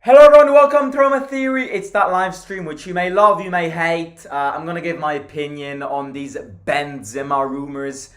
Hello everyone, welcome to Roma Theory. It's that live stream which you may love, you may hate. I'm gonna give my opinion on these Benzema rumors.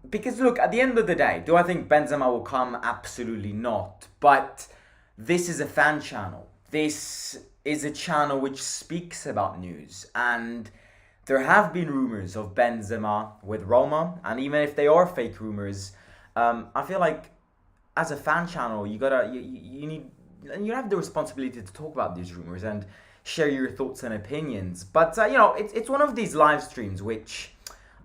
Because look, at the end of the day, do I think Benzema will come? Absolutely not. But this is a fan channel. This is a channel which speaks about news. And there have been rumors of Benzema with Roma. And even if they are fake rumors, I feel like as a fan channel, you need and you have the responsibility to talk about these rumors and share your thoughts and opinions. But it's one of these live streams which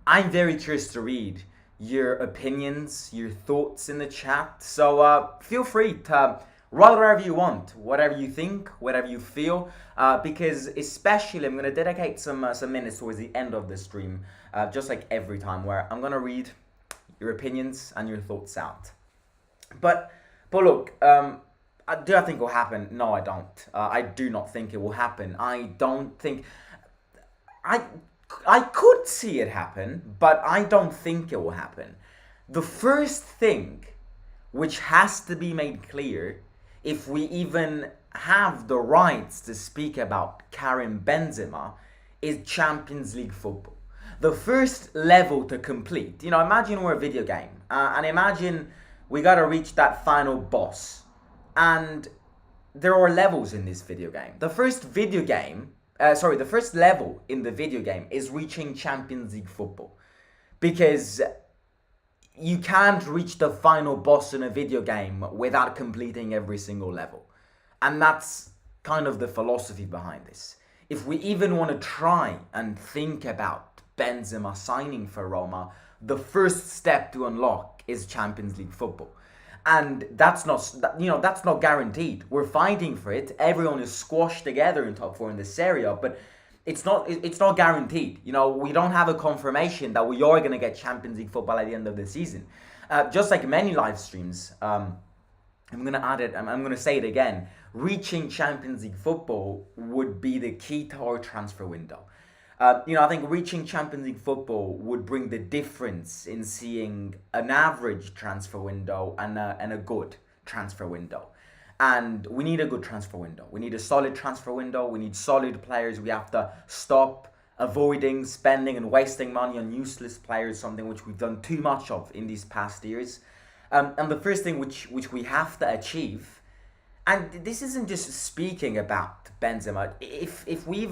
I'm very curious to read your opinions, your thoughts in the chat. So feel free to write whatever you want, whatever you think, whatever you feel. Because especially I'm gonna dedicate some minutes towards the end of the stream, just like every time, where I'm gonna read your opinions and your thoughts out. But look, do I think it will happen? No, I don't. I do not think it will happen. I don't think I I could see it happen, but I don't think it will happen. The first thing which has to be made clear, if we even have the rights to speak about Karim Benzema, is Champions League football. The first level to complete. Imagine we're a video game, and imagine we gotta reach that final boss. And there are levels in this video game. The first level in the video game is reaching Champions League football. Because you can't reach the final boss in a video game without completing every single level. And that's kind of the philosophy behind this. If we even want to try and think about Benzema signing for Roma, the first step to unlock is Champions League football. And that's not guaranteed. We're fighting for it. Everyone is squashed together in top four in this area, but it's not guaranteed. We don't have a confirmation that we are going to get Champions League football at the end of the season. Just like many live streams, I'm going to add it. I'm going to say it again. Reaching Champions League football would be the key to our transfer window. I think reaching Champions League football would bring the difference in seeing an average transfer window and a good transfer window. And we need a good transfer window. We need a solid transfer window. We need solid players. We have to stop avoiding spending and wasting money on useless players, something which we've done too much of in these past years. And the first thing which we have to achieve, and this isn't just speaking about Benzema. If we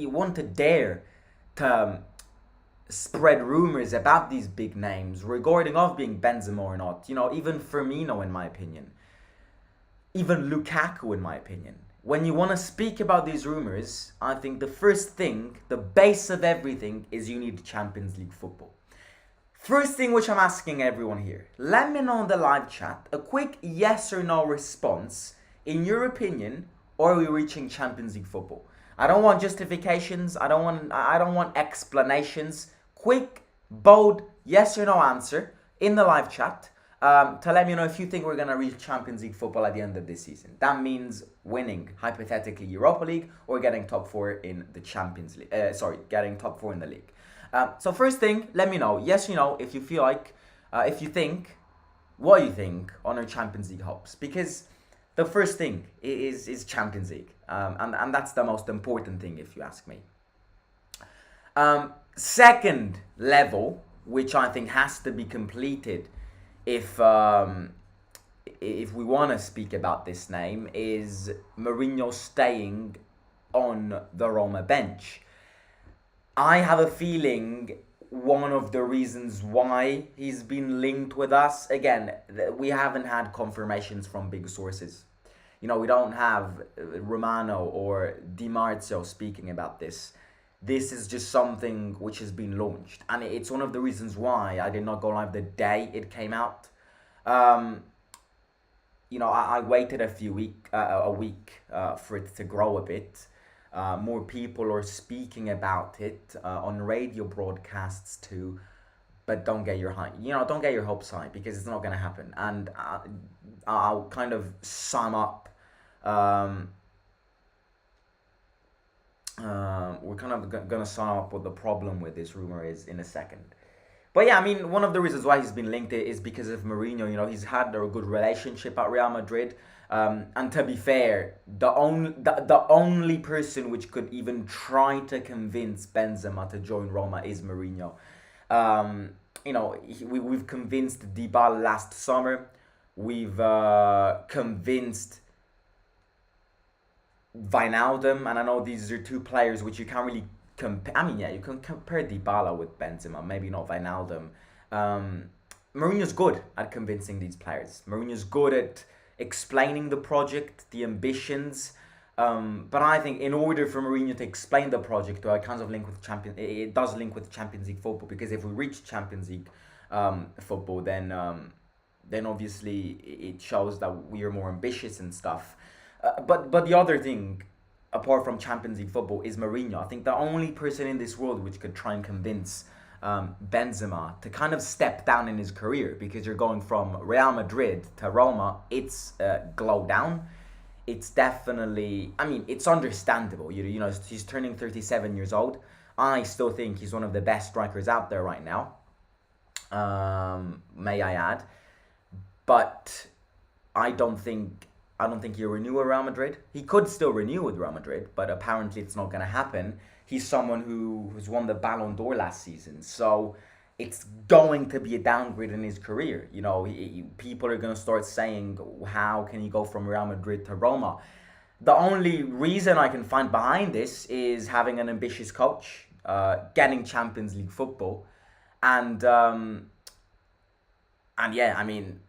want to dare to spread rumors about these big names regarding of being Benzema or not, even Firmino in my opinion, even Lukaku in my opinion. When you want to speak about these rumors, I think the first thing, the base of everything, is you need Champions League football. First thing which I'm asking everyone here, let me know in the live chat a quick yes or no response. In your opinion, are we reaching Champions League football? I don't want justifications. I don't want explanations. Quick, bold, yes or no answer in the live chat to let me know if you think we're gonna reach Champions League football at the end of this season. That means winning, hypothetically, Europa League or getting top four in the Champions League. Getting top four in the league. So first thing, let me know, yes or no, if you feel like, if you think, what you think on our Champions League hopes. Because the first thing is Champions League. And that's the most important thing, if you ask me. Second level, which I think has to be completed if we want to speak about this name, is Mourinho staying on the Roma bench. I have a feeling one of the reasons why he's been linked with us, again, we haven't had confirmations from big sources. We don't have Romano or Di Marzio speaking about this. This is just something which has been launched. And it's one of the reasons why I did not go live the day it came out. I waited a week for it to grow a bit. More people are speaking about it on radio broadcasts too, but don't get your hopes high because it's not going to happen. And I'll kind of sum up. We're kind of going to sum up what the problem with this rumor is in a second. But yeah, I mean, one of the reasons why he's been linked is because of Mourinho. He's had a good relationship at Real Madrid. And to be fair, the only person which could even try to convince Benzema to join Roma is Mourinho. Um, we've convinced Dybala last summer. We've convinced Wijnaldum, and I know these are two players which you can't really compare. I mean, yeah, you can compare Dybala with Benzema, maybe not Wijnaldum. Um, Mourinho's good at convincing these players. Mourinho's good at explaining the project, the ambitions. But I think in order for Mourinho to explain the project, it kind of link with it does link with Champions League football, because if we reach Champions League football, then obviously it shows that we are more ambitious and stuff. But the other thing, apart from Champions League football, is Mourinho. I think the only person in this world which could try and convince Benzema to kind of step down in his career, because you're going from Real Madrid to Roma. It's glow down. It's definitely, I mean, it's understandable. He's turning 37 years old. I still think he's one of the best strikers out there right now. May I add? But I don't think he'll renew with Real Madrid. He could still renew with Real Madrid, but apparently it's not going to happen. He's someone who's won the Ballon d'Or last season, so it's going to be a downgrade in his career. People are going to start saying, how can he go from Real Madrid to Roma? The only reason I can find behind this is having an ambitious coach, getting Champions League football, and yeah, I mean,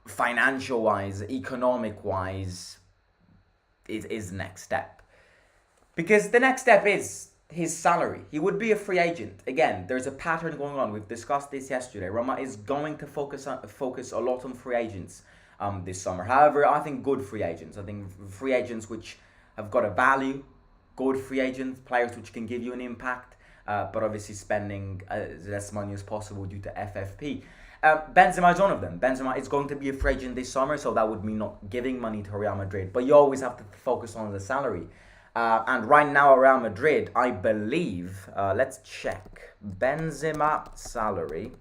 financial wise, economic wise, it is the next step. Because the next step is his salary. He would be a free agent. Again, there's a pattern going on. We've discussed this yesterday. Roma is going to focus a lot on free agents this summer. However, I think good free agents. I think free agents which have got a value, good free agents, players which can give you an impact, but obviously spending as less money as possible due to FFP. Benzema is one of them. Benzema is going to be a free agent this summer, so that would mean not giving money to Real Madrid. But you always have to focus on the salary. And right now, Real Madrid, I believe, let's check. Benzema salary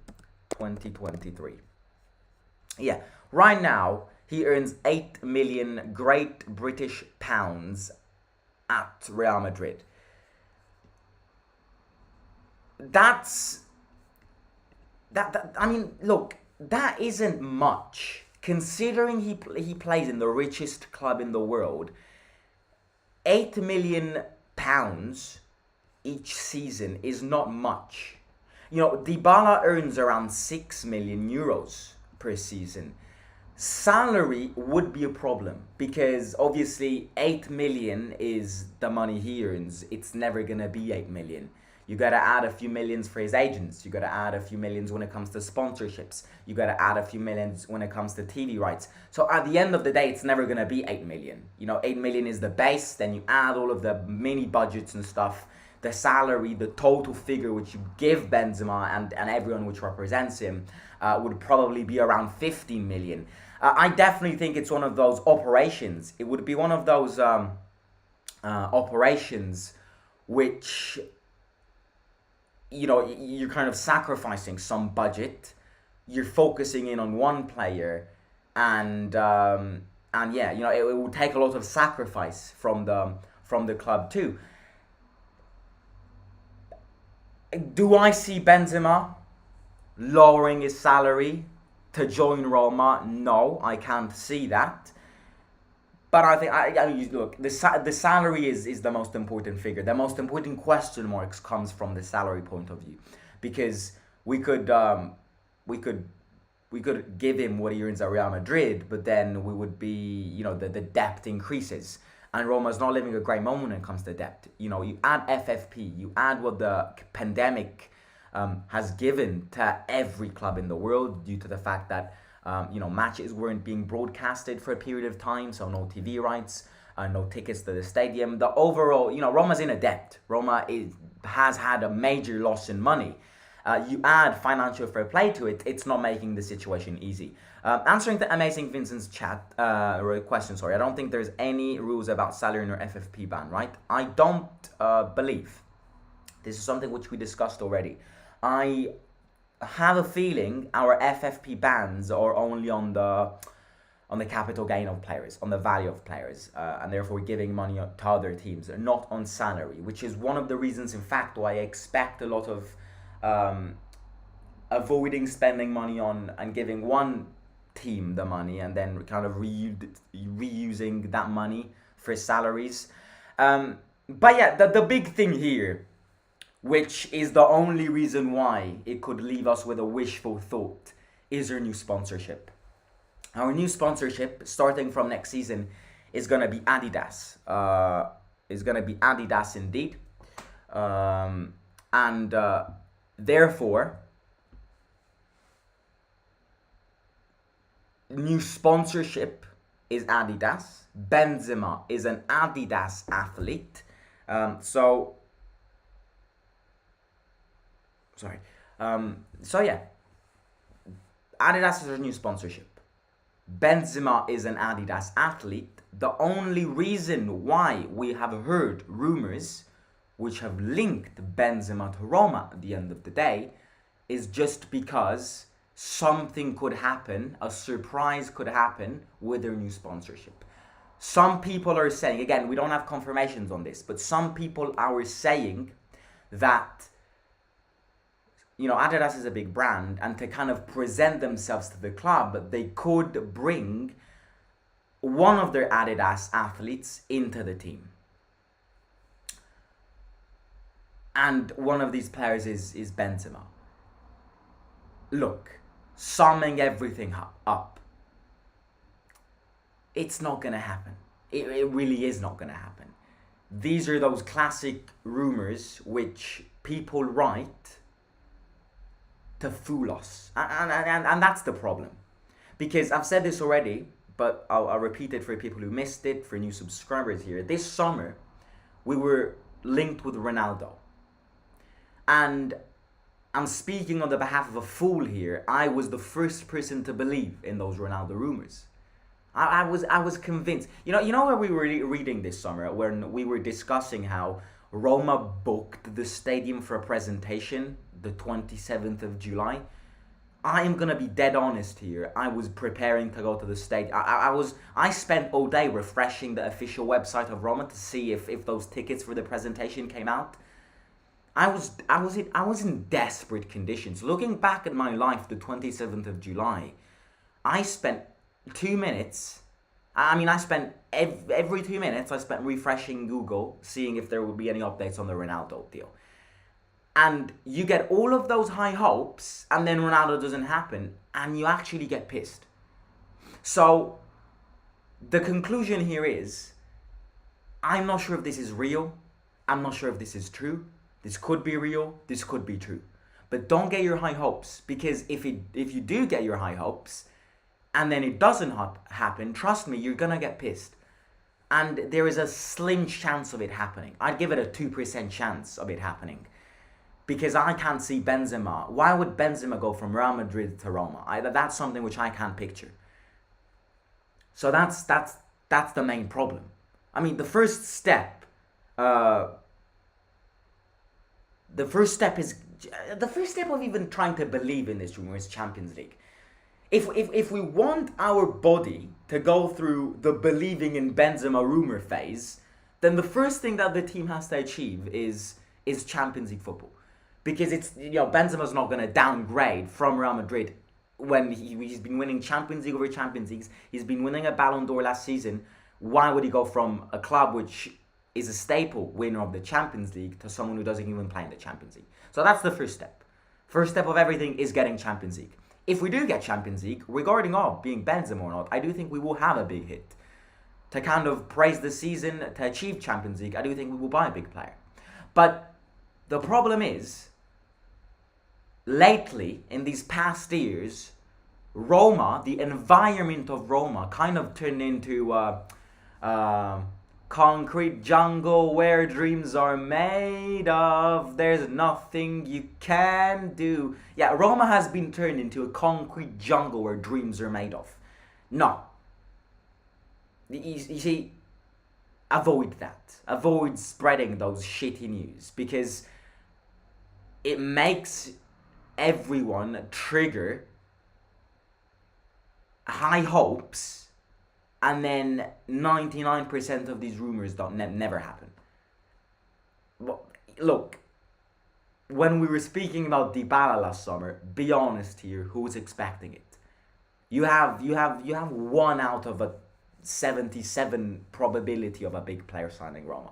2023. Yeah, right now, he earns 8 million Great British pounds at Real Madrid. I mean, look, that isn't much. Considering he plays in the richest club in the world, 8 million pounds each season is not much. Dybala earns around 6 million euros per season. Salary would be a problem, because obviously 8 million is the money he earns. It's never going to be 8 million. You got to add a few millions for his agents. You got to add a few millions when it comes to sponsorships. You got to add a few millions when it comes to TV rights. So at the end of the day, it's never going to be 8 million. 8 million is the base. Then you add all of the mini budgets and stuff. The salary, the total figure which you give Benzema and everyone which represents him would probably be around 15 million. I definitely think it's one of those operations. It would be one of those operations which, you're kind of sacrificing some budget. You're focusing in on one player, and yeah, it will take a lot of sacrifice from the club too. Do I see Benzema lowering his salary to join Roma? No, I can't see that. But I think, look, the salary is the most important figure. The most important question marks comes from the salary point of view, because we could give him what he earns at Real Madrid, but then we would be, the debt increases, and Roma's not living a great moment when it comes to debt. You add FFP, you add what the pandemic has given to every club in the world, due to the fact that matches weren't being broadcasted for a period of time, so no TV rights, no tickets to the stadium. The overall, Roma's in a debt. Roma has had a major loss in money. You add financial fair play to it, it's not making the situation easy. Answering the amazing Vincent's question, I don't think there's any rules about salary or FFP ban, right? I don't believe. This is something which we discussed already. I have a feeling our FFP bans are only on the capital gain of players, on the value of players, and therefore giving money to other teams, not on salary, which is one of the reasons, in fact, why I expect a lot of um, avoiding spending money on and giving one team the money and then kind of reusing that money for salaries. But yeah, the big thing here, which is the only reason why it could leave us with a wishful thought, is our new sponsorship. Our new sponsorship, starting from next season, is gonna be Adidas. Is gonna be Adidas indeed, and therefore, new sponsorship is Adidas. Benzema is an Adidas athlete. So sorry. So yeah, Adidas is our new sponsorship. Benzema is an Adidas athlete. The only reason why we have heard rumors which have linked Benzema to Roma at the end of the day is just because something could happen, a surprise could happen with their new sponsorship. Some people are saying, again, we don't have confirmations on this, but some people are saying that, you know, Adidas is a big brand, and to kind of present themselves to the club, they could bring one of their Adidas athletes into the team. And one of these players is Benzema. Look, summing everything up, it's not going to happen. It really is not going to happen. These are those classic rumors which people write to fool us. And that's the problem. Because I've said this already, but I'll repeat it for people who missed it, for new subscribers here. This summer, we were linked with Ronaldo. And I'm speaking on the behalf of a fool here. I was the first person to believe in those Ronaldo rumors. I was convinced. You know where we were reading this summer, when we were discussing how Roma booked the stadium for a presentation the 27th of July. I am gonna be dead honest here. I was preparing to go to the stadium. I spent all day refreshing the official website of Roma to see if those tickets for the presentation came out. I was in desperate conditions. Looking back at my life, the 27th of July, I spent 2 minutes. I spent every 2 minutes. I spent refreshing Google, seeing if there would be any updates on the Ronaldo deal. And you get all of those high hopes, and then Ronaldo doesn't happen, and you actually get pissed. So the conclusion here is, I'm not sure if this is real. I'm not sure if this is true. This could be real, this could be true. But don't get your high hopes, because if you do get your high hopes and then it doesn't happen, trust me, you're gonna get pissed. And there is a slim chance of it happening. I'd give it a 2% chance of it happening. Because I can't see Benzema. Why would Benzema go from Real Madrid to Roma? That's something which I can't picture. So that's the main problem. I mean, the first step of even trying to believe in this rumor is Champions League. If we want our body to go through the believing in Benzema rumor phase, then the first thing that the team has to achieve is Champions League football. Because Benzema's not going to downgrade from Real Madrid when he's been winning Champions League over Champions Leagues. He's been winning a Ballon d'Or last season. Why would he go from a club which is a staple winner of the Champions League to someone who doesn't even play in the Champions League? So that's the first step. First step of everything is getting Champions League. If we do get Champions League, regarding being Benzema or not, I do think we will have a big hit. To kind of praise the season, to achieve Champions League, I do think we will buy a big player. But the problem is, lately, in these past years, Roma, the environment of Roma, kind of turned into concrete jungle where dreams are made of. There's nothing you can do. Yeah, Roma has been turned into a concrete jungle where dreams are made of. No. You see, avoid that. Avoid spreading those shitty news, because it makes everyone trigger high hopes, and then 99% of these rumors don't never happen. Well, look, when we were speaking about Dybala last summer, be honest here, who was expecting it? You have 1 out of a 77 probability of a big player signing Roma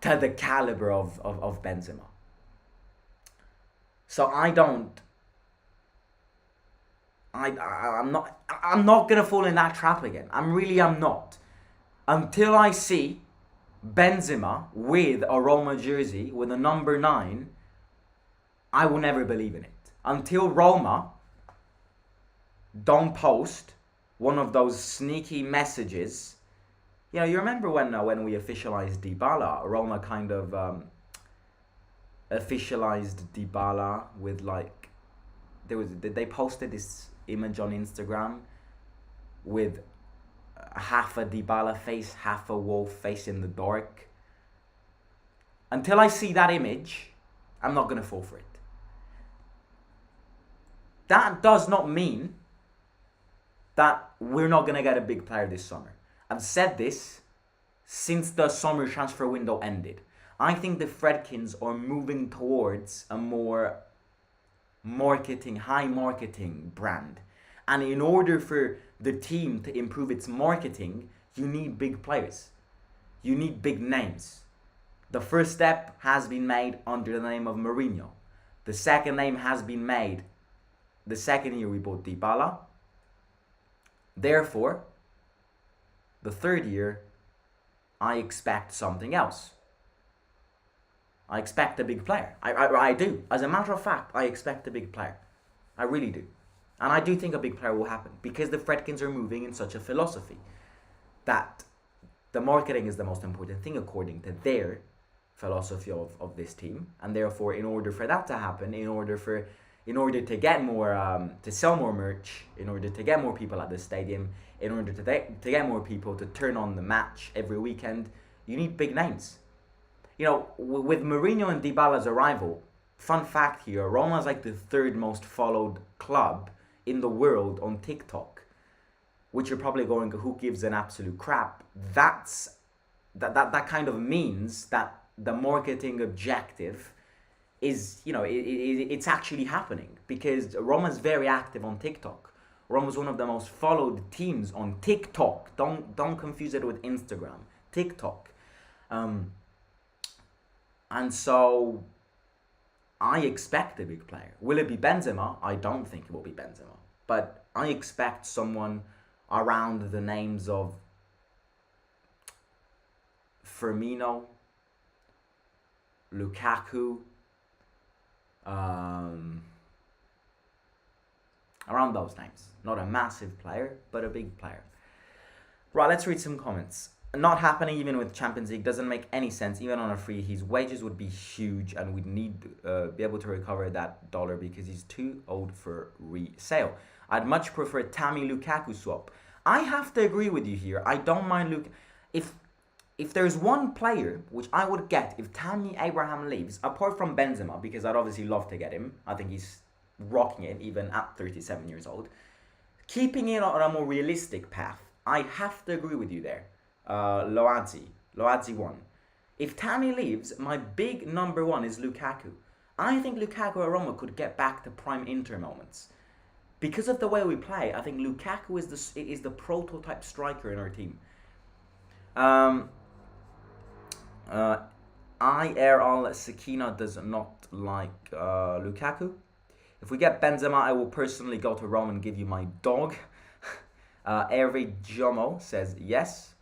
to the caliber of Benzema. So I'm not gonna fall in that trap again. I'm not. Until I see Benzema with a Roma jersey with a number 9, I will never believe in it. Until Roma don't post one of those sneaky messages. You know, you remember when we officialized Dybala, Roma kind of officialized Dybala with like, they posted this image on Instagram with half a Dybala face, half a wolf face in the dark. Until I see that image, I'm not gonna fall for it. That does not mean that we're not gonna get a big player this summer. I've said this since the summer transfer window ended. I think the Fredkins are moving towards a more high marketing brand. And in order for the team to improve its marketing, you need big players. You need big names. The first step has been made under the name of Mourinho. The second name has been made the second year we bought Dybala. Therefore, the third year, I expect something else. I expect a big player. I do. As a matter of fact, I expect a big player. I really do. And I do think a big player will happen because the Fredkins are moving in such a philosophy that the marketing is the most important thing according to their philosophy of this team. And therefore, in order for that to happen, in order to get more, to sell more merch, in order to get more people at the stadium, in order to get more people to turn on the match every weekend, you need big names. You know, with Mourinho and Dybala's arrival, fun fact here, Roma's like the 3rd most followed club in the world on TikTok, which you're probably going, who gives an absolute crap? That kind of means that the marketing objective is, you know, it's actually happening because Roma's very active on TikTok. Roma's one of the most followed teams on TikTok. Don't confuse it with Instagram. TikTok. And so I expect a big player. Will it be Benzema? I don't think it will be Benzema. But I expect someone around the names of Firmino, Lukaku, around those names. Not a massive player, but a big player. Right, let's read some comments. Not happening even with Champions League doesn't make any sense. Even on a free, his wages would be huge and we'd need be able to recover that dollar because he's too old for resale. I'd much prefer a Tammy Lukaku swap. I have to agree with you here. I don't mind Luke. If there's one player which I would get if Tammy Abraham leaves, apart from Benzema, because I'd obviously love to get him. I think he's rocking it even at 37 years old. Keeping it on a more realistic path, I have to agree with you there. Loadzi 1. If Tammy leaves, my big number 1 is Lukaku. I think Lukaku at Roma could get back to prime Inter moments. Because of the way we play, I think Lukaku is the prototype striker in our team. IRL Sakina does not like Lukaku. If we get Benzema, I will personally go to Rome and give you my dog. Hervé Jomo says yes.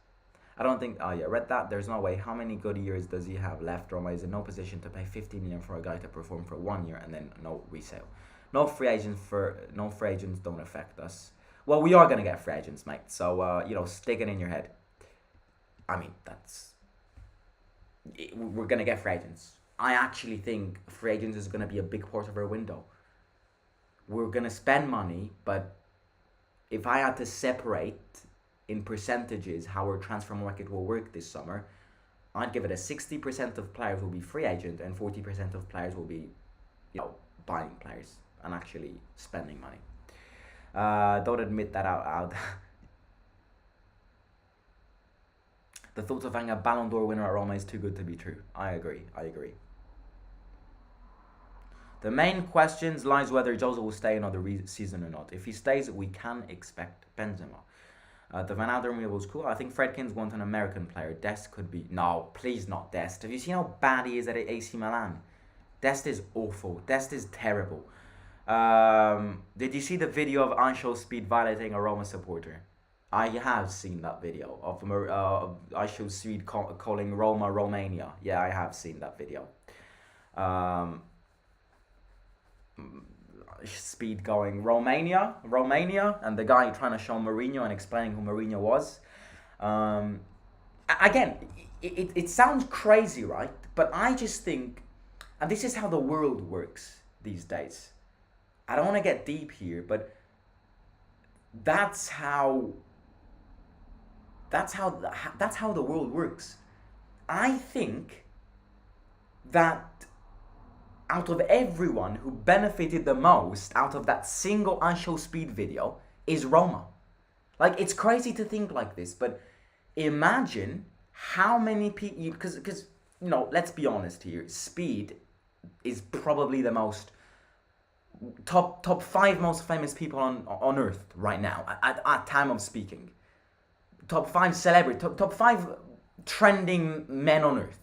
I don't think, read that. There's no way. How many good years does he have left? Roma is in no position to pay 50 million for a guy to perform for 1 year and then no resale. No free agents don't affect us. Well, we are going to get free agents, mate. So, stick it in your head. I mean, we're going to get free agents. I actually think free agents is going to be a big part of our window. We're going to spend money, but if I had to separate in percentages how our transfer market will work this summer, I'd give it a 60% of players will be free agent and 40% of players will be, buying players and actually spending money. Don't admit that out loud. The thought of having a Ballon d'Or winner at Roma is too good to be true. I agree. The main questions lies whether Jose will stay another season or not. If he stays, we can expect Benzema. The Van Alderweireld was cool. I think Fredkins wants an American player. Dest could be... No, please not Dest. Have you seen how bad he is at AC Milan? Dest is awful. Dest is terrible. Did you see the video of Anshel Speed violating a Roma supporter? I have seen that video of Anshel Speed calling Roma Romania. Yeah, I have seen that video. Speed going Romania, and the guy trying to show Mourinho and explaining who Mourinho was. Again, it sounds crazy, right? But I just think, and this is how the world works these days. I don't want to get deep here, but that's how the world works. I think that out of everyone who benefited the most out of that single Anshel Speed video is Roma. Like, it's crazy to think like this, but imagine how many people, because let's be honest here, Speed is probably the most top 5 most famous people on earth right now at time of speaking. Top 5 celebrity, top 5 trending men on earth.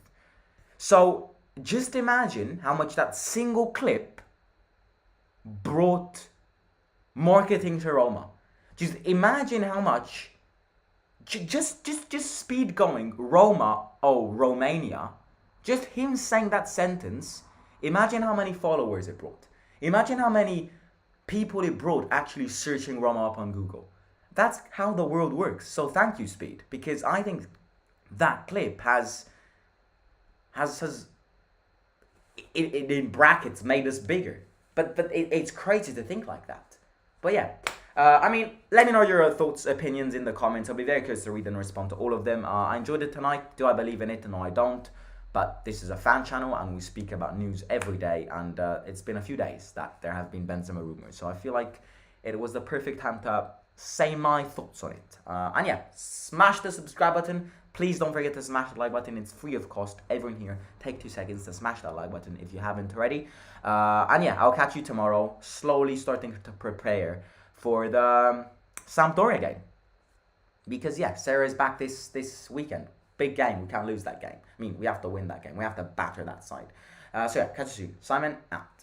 So just imagine how much that single clip brought marketing to Roma. Just imagine how much just Speed going Roma, oh Romania, just him saying that sentence. Imagine how many followers it brought. Imagine how many people it brought actually searching Roma up on Google. That's how the world works. So thank you, Speed, because I think that clip has in brackets made us bigger. But it's crazy to think like that. But yeah, let me know your thoughts, opinions in the comments. I'll be very curious to read and respond to all of them. I enjoyed it tonight. Do I believe in it? No, I don't. But this is a fan channel and we speak about news every day. And it's been a few days that there have been Benzema rumors. So I feel like it was the perfect time to say my thoughts on it. And yeah, smash the subscribe button. Please don't forget to smash the like button. It's free of cost. Everyone here, take 2 seconds to smash that like button if you haven't already. And yeah, I'll catch you tomorrow. Slowly starting to prepare for the Sampdoria game. Because yeah, Sarah is back this weekend. Big game. We can't lose that game. I mean, we have to win that game. We have to batter that side. So yeah, catch you soon. Simon, out.